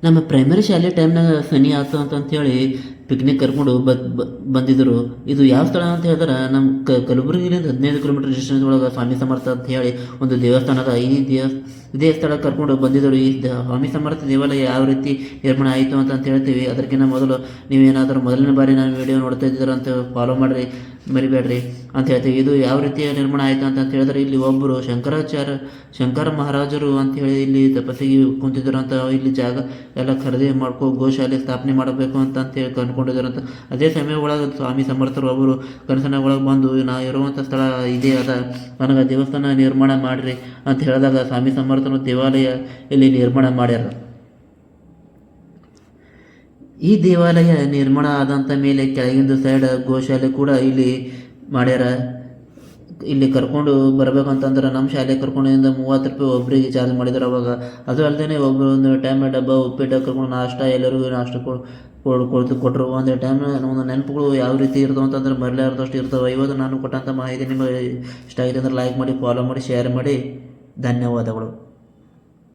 ನಮ್ಮ ಪ್ರೈಮರಿ ಶಾಲೆ ಟೈಮ್ನಾಗ ಸನಿ ಆಯ್ತು ಅಂತಂಥೇಳಿ ಪಿಕ್ನಿಕ್ ಕರ್ಕೊಂಡು ಬಂದಿದ್ದರು. ಇದು ಯಾವ ಸ್ಥಳ ಅಂತ ಹೇಳಿದ್ರೆ ನಮ್ಮ ಕಲಬುರಗಿಲಿಂದ 15 ಕಿಲೋಮೀಟರ್ ಡಿಸ್ಟೆನ್ಸ್ ಒಳಗೆ ಸ್ವಾಮಿ ಸಮರ್ಥ ಅಂತ ಹೇಳಿ ಒಂದು ದೇವಸ್ಥಾನದ ಇದೇ ಸ್ಥಳ ಕರ್ಕೊಂಡು ಬಂದಿದ್ದರು. ಈ ಸ್ವಾಮಿ ಸಮರ್ಥ ದೇವಾಲಯ ಯಾವ ರೀತಿ ನಿರ್ಮಾಣ ಆಯಿತು ಅಂತ ಹೇಳ್ತೀವಿ. ಅದಕ್ಕಿಂತ ಮೊದಲು ನೀವೇನಾದರೂ ಮೊದಲನೇ ಬಾರಿ ನಾನು ವಿಡಿಯೋ ನೋಡ್ತಾ ಇದ್ದೀರ ಅಂತ ಫಾಲೋ ಮಾಡಿರಿ, ಮರಿಬೇಡ್ರಿ ಅಂತ ಹೇಳ್ತೀವಿ. ಇದು ಯಾವ ರೀತಿ ನಿರ್ಮಾಣ ಆಯಿತು ಅಂತ ಹೇಳಿದ್ರೆ ಇಲ್ಲಿ ಒಬ್ಬರು ಶಂಕರ ಮಹಾರಾಜರು ಅಂತ ಹೇಳಿ ಇಲ್ಲಿ ತಪಸ್ಸಿಗೆ ಕುಂತಿದ್ರು ಅಂತ. ಇಲ್ಲಿ ಜಾಗ ಎಲ್ಲ ಖರೀದಿ ಗೋಶಾಲೆ ಸ್ಥಾಪನೆ ಮಾಡಬೇಕು ಅಂತ ಹೇಳಿ ಕಂಡುಕೊಂಡಿದ್ದಾರಂತ. ಅದೇ ಸಮಯ ಒಳಗೆ ಸ್ವಾಮಿ ಸಮರ್ಥರು ಅವರು ಕನಸಿನ ಒಳಗೆ ಬಂದು ನಾ ಇರುವಂಥ ಸ್ಥಳ ಇದೇ ಅದ, ನನಗೆ ದೇವಸ್ಥಾನ ನಿರ್ಮಾಣ ಮಾಡಿರಿ ಅಂತ ಹೇಳಿದಾಗ ಸ್ವಾಮಿ ಸಮರ್ಥರು ದೇವಾಲಯ ಇಲ್ಲಿ ನಿರ್ಮಾಣ ಮಾಡ್ಯಾರ. ಈ ದೇವಾಲಯ ನಿರ್ಮಾಣ ಆದಂಥ ಮೇಲೆ ಕೆಳಗಿಂದ ಸೈಡ್ ಗೋಶಾಲೆ ಕೂಡ ಇಲ್ಲಿ ಮಾಡ್ಯಾರ. ಇಲ್ಲಿ ಕರ್ಕೊಂಡು ಬರ್ಬೇಕಂತಂದ್ರೆ ನಮ್ಮ ಶಾಲೆ ಕರ್ಕೊಂಡಿಂದ 30 ರೂಪಾಯಿ ಒಬ್ಬರಿಗೆ ಚಾರ್ಜ್ ಮಾಡಿದ್ರು ಅವಾಗ. ಅದು ಅಲ್ಲದೆ ಒಬ್ಬರು ಒಂದು ಟೈಮ್ ಡಬ್ಬ ಉಪ್ಪಿಟ್ಟು ಕರ್ಕೊಂಡು ನಾಷ್ಟ ಎಲ್ಲರಿಗೂ ನಾಷ್ಟ ಕೊಟ್ಟರು. ಒಂದು ಟೈಮ್ ಒಂದು ನೆನಪುಗಳು ಯಾವ ರೀತಿ ಇರ್ತವೆ ಅಂತಂದ್ರೆ ಬರಲಾರ್ದಷ್ಟು ಇರ್ತವೆ. ಇವತ್ತು ನಾನು ಕೊಟ್ಟಂಥ ಮಾಹಿತಿ ನಿಮಗೆ ಇಷ್ಟ ಆಗಿದೆ ಅಂದ್ರೆ ಲೈಕ್ ಮಾಡಿ, ಫಾಲೋ ಮಾಡಿ, ಶೇರ್ ಮಾಡಿ. ಧನ್ಯವಾದಗಳು.